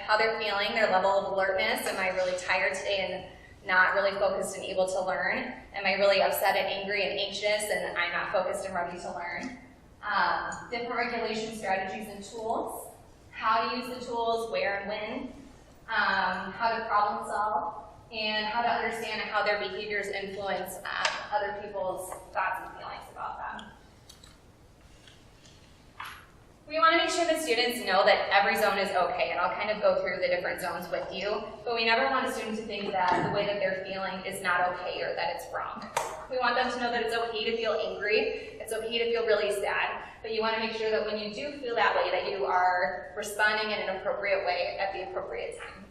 how they're feeling, their level of alertness. Am I really tired today and not really focused and able to learn? Am I really upset and angry and anxious and I'm not focused and ready to learn? Different regulation strategies and tools, how to use the tools, where and when, how to problem solve, and how to understand how their behaviors influence other people's thoughts and feelings about them. We want to make sure that students know that every zone is okay, and I'll kind of go through the different zones with you, but we never want a student to think that the way that they're feeling is not okay or that it's wrong. We want them to know that it's okay to feel angry, it's okay to feel really sad, but you want to make sure that when you do feel that way, that you are responding in an appropriate way at the appropriate time.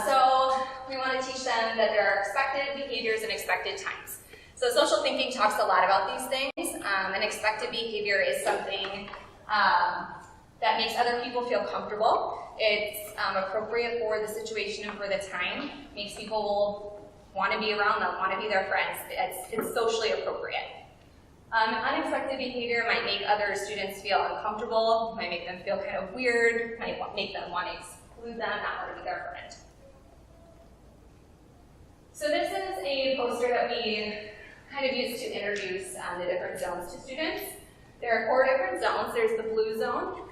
So we want to teach them that there are expected behaviors and expected times. So social thinking talks a lot about these things. An expected behavior is something that makes other people feel comfortable. It's appropriate for the situation and for the time. Makes people want to be around them, want to be their friends. It's socially appropriate. Unexpected behavior might make other students feel uncomfortable, might make them feel kind of weird, might make them want to exclude them, not want to be their friend. So this is a poster that we kind of used to introduce the different zones to students. There are 4 different zones. There's the blue zone.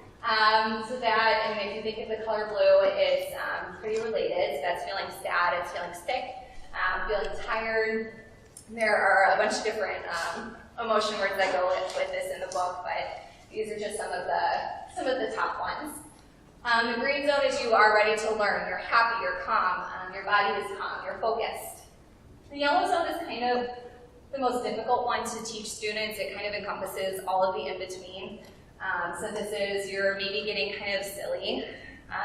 So that, and if you think of the color blue, it's pretty related. So that's feeling sad, it's feeling sick, feeling tired. There are a bunch of different emotion words that go with this in the book, but these are just some of the top ones. The green zone is you are ready to learn. You're happy, you're calm, your body is calm, you're focused. The yellow zone is kind of the most difficult one to teach students. It kind of encompasses all of the in-between. So this is, you're maybe getting kind of silly.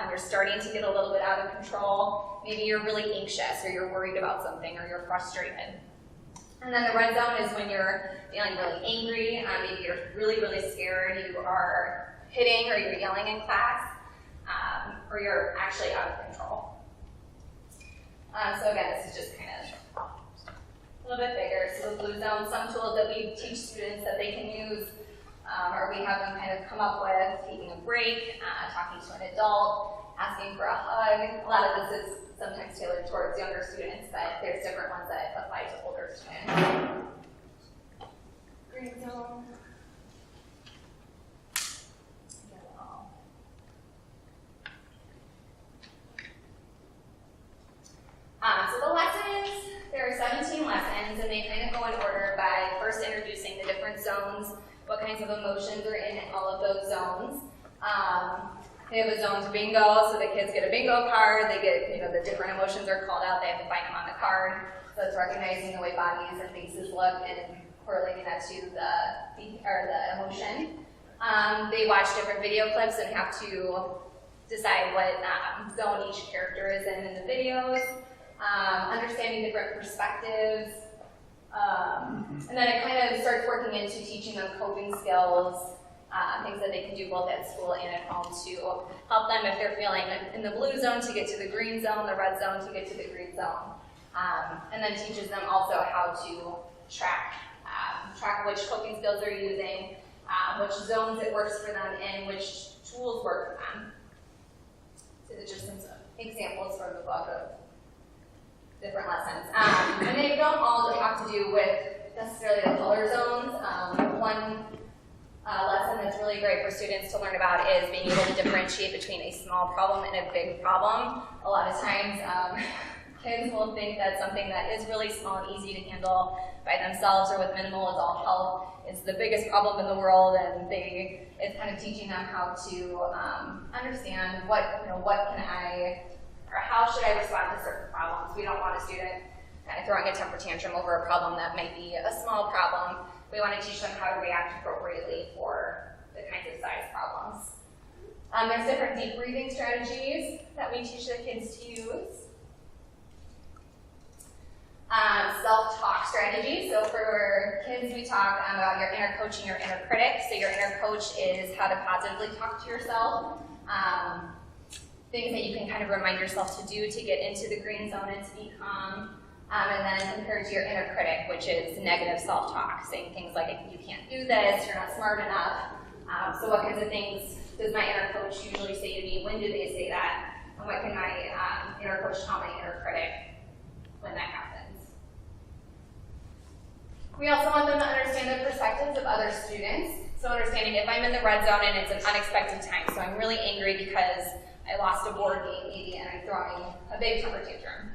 You're starting to get a little bit out of control. Maybe you're really anxious, or you're worried about something, or you're frustrated. And then the red zone is when you're feeling really angry. Maybe you're really, really scared. You are hitting or you're yelling in class, or you're actually out of control. So again, this is just kind of a little bit bigger. So the blue zone, some tools that we teach students that they can use, or we have them kind of come up with, taking a break, talking to an adult, asking for a hug. A lot of this is sometimes tailored towards younger students, but there's different ones that apply to older students. Green zone. Yellow. So the lessons, there are 17 lessons, and they kind of go in order by first introducing the different zones, what kinds of emotions are in all of those zones. They have a zones bingo, so the kids get a bingo card. They get, the different emotions are called out. They have to find them on the card. So it's recognizing the way bodies or faces look and correlating that to the emotion. They watch different video clips and have to decide what zone each character is in the videos. Understanding different perspectives. And then it kind of starts working into teaching them coping skills. Things that they can do both at school and at home to help them if they're feeling in the blue zone to get to the green zone, the red zone to get to the green zone. And then teaches them also how to track which coping skills they're using, which zones it works for them, and which tools work for them. So these are just some examples from the book of different lessons. And they don't all have to do with necessarily the color zones. One lesson that's really great for students to learn about is being able to differentiate between a small problem and a big problem. A lot of times, kids will think that something that is really small and easy to handle by themselves or with minimal adult help is the biggest problem in the world, and it's kind of teaching them how to understand what can I, or how should I respond to certain problems. We don't want a student kind of throwing a temper tantrum over a problem that might be a small problem. We want to teach them how to react appropriately for the kinds of size problems. There's different deep breathing strategies that we teach the kids to use. Self-talk strategies. So for kids, we talk about your inner coach and your inner critic. So your inner coach is how to positively talk to yourself. Things that you can kind of remind yourself to do to get into the green zone and to be calm. And then compared to your inner critic, which is negative self-talk, saying things like, you can't do this, you're not smart enough. So what kinds of things does my inner coach usually say to me? When do they say that? And what can my inner coach tell my inner critic when that happens? We also want them to understand the perspectives of other students. So understanding if I'm in the red zone and it's an unexpected time, so I'm really angry because I lost a board game maybe and I'm throwing a big temper tantrum.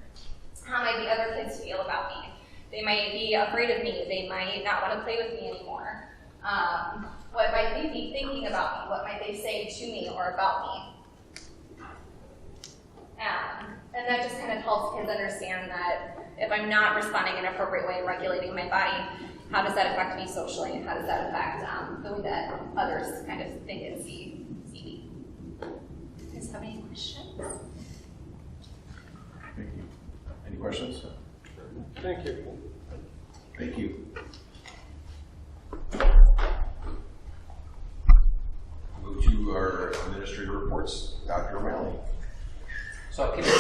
How might the other kids feel about me? They might be afraid of me. They might not want to play with me anymore. What might they be thinking about me? What might they say to me or about me? And that just kind of helps kids understand that if I'm not responding in an appropriate way and regulating my body, how does that affect me socially, and how does that affect the way that others kind of think and see me? Do you guys have any questions? Thank you. Any questions? Thank you. Thank you. Move to our administrative reports. Dr. O'Malley. So I'll keep it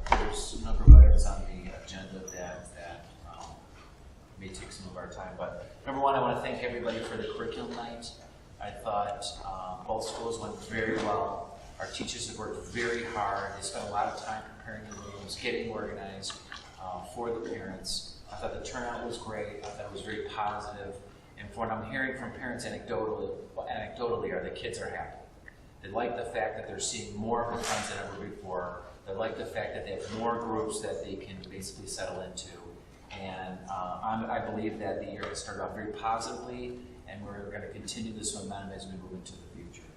there's a number of items on the agenda that may take some of our time, but number one, I want to thank everybody for the curriculum night. I thought both schools went very well. Our teachers have worked very hard. They spent a lot of time preparing the rooms, getting organized for the parents. I thought the turnout was great. I thought it was very positive. And from what I'm hearing from parents anecdotally are the kids are happy. They like the fact that they're seeing more of their friends than ever before. They like the fact that they have more groups that they can basically settle into. And I believe that the year has started off very positively, and we're going to continue this momentum as we move into the future.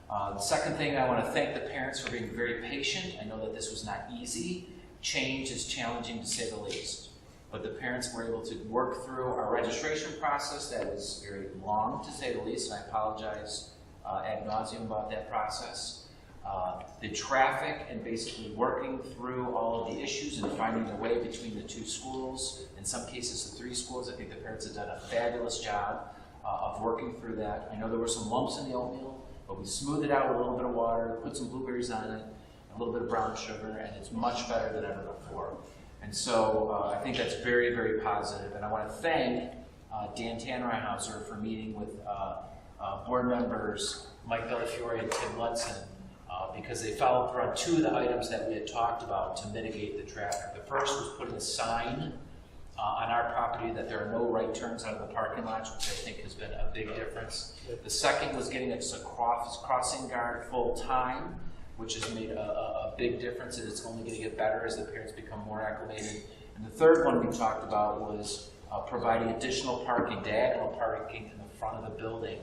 The second thing, I want to thank the parents for being very patient. I know that this was not easy. Change is challenging, to say the least. But the parents were able to work through our registration process that was very long, to say the least, and I apologize ad nauseum about that process. The traffic and basically working through all of the issues and finding a way between the two schools, in some cases the three schools. I think the parents have done a fabulous job of working through that. I know there were some lumps in the oatmeal, but we smoothed it out with a little bit of water, put some blueberries on it, a little bit of brown sugar, and it's much better than ever before. And so I think that's very, very positive. And I want to thank Dan Tanreihauser for meeting with board members Mike Bellafiore and Tim Ludson, because they followed through on two of the items that we had talked about to mitigate the traffic. The first was putting a sign on our property that there are no right turns out of the parking lot, which I think has been a big difference. The second was getting us a crossing guard full time, which has made a big difference, and it's only going to get better as the parents become more acclimated. And the third one we talked about was providing additional parking, diagonal parking in the front of the building,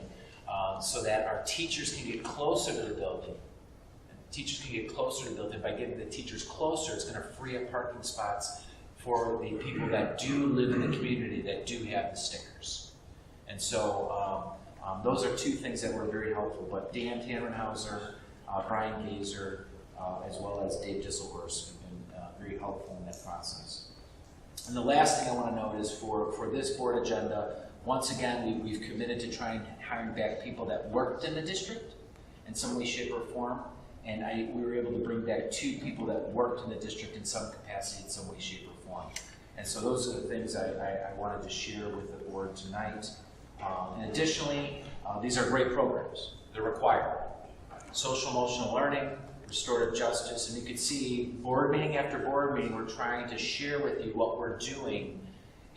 so that our teachers can get closer to the building. Teachers can get closer to the building. By getting the teachers closer, it's going to free up parking spots for the people that do live in the community that do have the stickers. And so those are two things that were very helpful. But Dan Tanrenhauser, Brian Gazer, as well as Dave Disselhurst have been very helpful in that process. And the last thing I want to note is for this board agenda, once again, we've committed to trying hiring back people that worked in the district in some way, shape, or form. And we were able to bring back 2 people that worked in the district in some capacity, in some way, shape, or form. And so those are the things I wanted to share with the board tonight. And additionally, these are great programs. They're required. Social emotional learning, restorative justice, and you can see board meeting after board meeting, we're trying to share with you what we're doing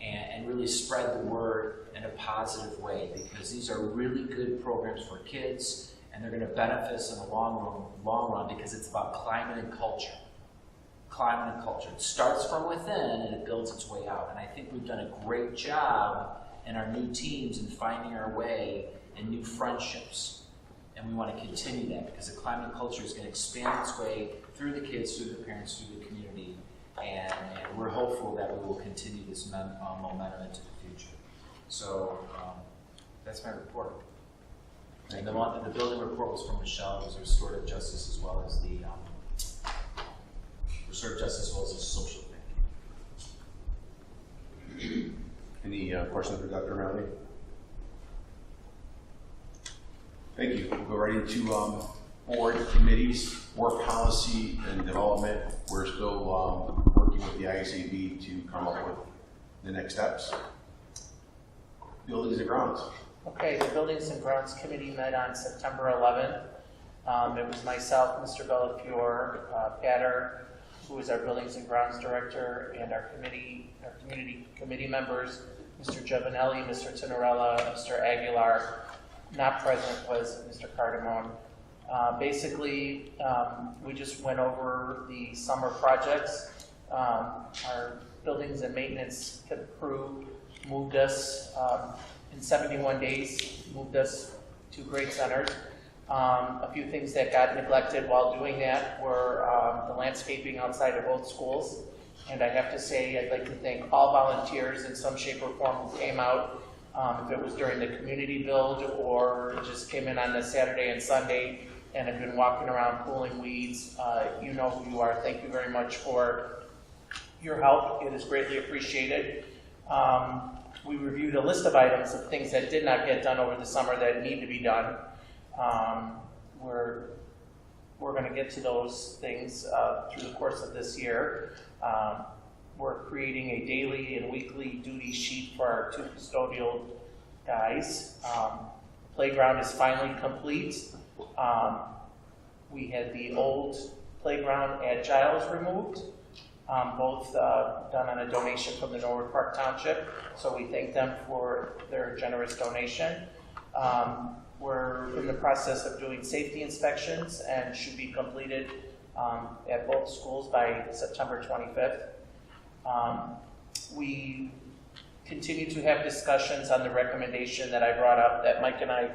and really spread the word in a positive way, because these are really good programs for kids. And they're going to benefit us in the long run because it's about climate and culture. Climate and culture. It starts from within and it builds its way out. And I think we've done a great job in our new teams in finding our way in new friendships. And we want to continue that because the climate and culture is going to expand its way through the kids, through the parents, through the community. And we're hopeful that we will continue this momentum into the future. So that's my report. And the building report was from Michelle. It was restorative justice as well as the social thinking. Any questions for Dr. O'Malley? Thank you. We'll go right into board committees, board policy and development. We're still working with the ISAB to come up with the next steps. Buildings and grounds. Okay, the Buildings and Grounds Committee met on September 11th. It was myself, Mr. Bellafiore, Patter, who is our Buildings and Grounds Director, and our community committee members, Mr. Giovanelli, Mr. Tenorella, Mr. Aguilar. Not present was Mr. Cardamone. Basically, we just went over the summer projects. Our buildings and maintenance crew moved us in 71 days, moved us to grade centers. A few things that got neglected while doing that were the landscaping outside of both schools. And I have to say, I'd like to thank all volunteers in some shape or form who came out, if it was during the community build or just came in on the Saturday and Sunday and have been walking around pulling weeds. You know who you are. Thank you very much for your help. It is greatly appreciated. We reviewed a list of items of things that did not get done over the summer that need to be done. We're going to get to those things through the course of this year. We're creating a daily and weekly duty sheet for our 2 custodial guys. Playground is finally complete. We had the old playground at Giles removed, both done on a donation from the Norwood Park Township, so we thank them for their generous donation. We're in the process of doing safety inspections and should be completed at both schools by September 25th. We continue to have discussions on the recommendation that I brought up, that Mike and I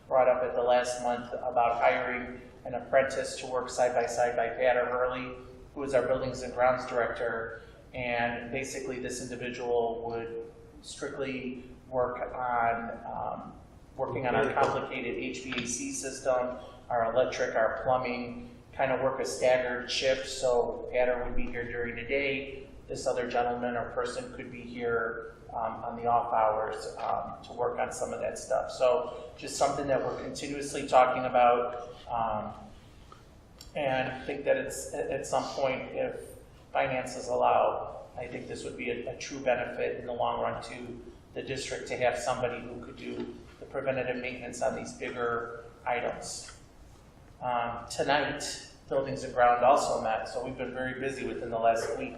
brought up at the last month, about hiring an apprentice to work side by side by Patter Hurley, who is our Buildings and Grounds Director. And basically this individual would strictly work on working on our complicated HVAC system, our electric, our plumbing, kind of work a staggered shift. So Patter would be here during the day. This other gentleman or person could be here on the off hours to work on some of that stuff. So just something that we're continuously talking about, and I think that it's at some point, if finances allow, I think this would be a true benefit in the long run to the district to have somebody who could do the preventative maintenance on these bigger items. Tonight, Buildings and Ground also met, so we've been very busy within the last week.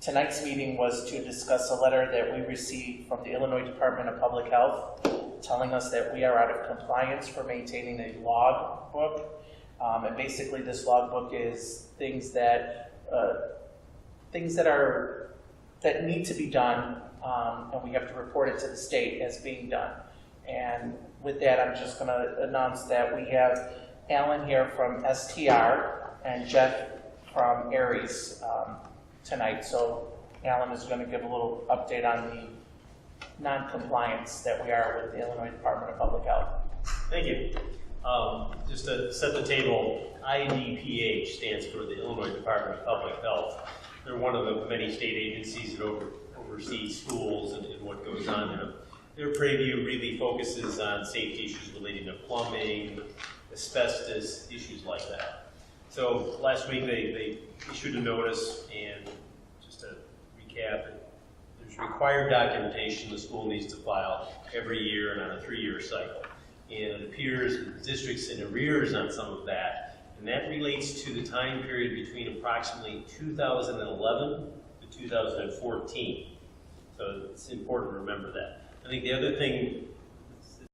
Tonight's meeting was to discuss a letter that we received from the Illinois Department of Public Health telling us that we are out of compliance for maintaining a log book. And basically this log book is things that need to be done, and we have to report it to the state as being done. And with that, I'm just going to announce that we have Alan here from STR and Jeff from Aries tonight. So Alan is going to give a little update on the non-compliance that we are with the Illinois Department of Public Health. Thank you. Just to set the table, IDPH stands for the Illinois Department of Public Health. They're one of the many state agencies that oversee schools and what goes on in them. Their purview really focuses on safety issues relating to plumbing, asbestos, issues like that. So last week they issued a notice, and just to recap, there's required documentation the school needs to file every year and on a 3-year cycle. And it appears the district's in arrears on some of that, and that relates to the time period between approximately 2011 to 2014. So it's important to remember that. I think the other thing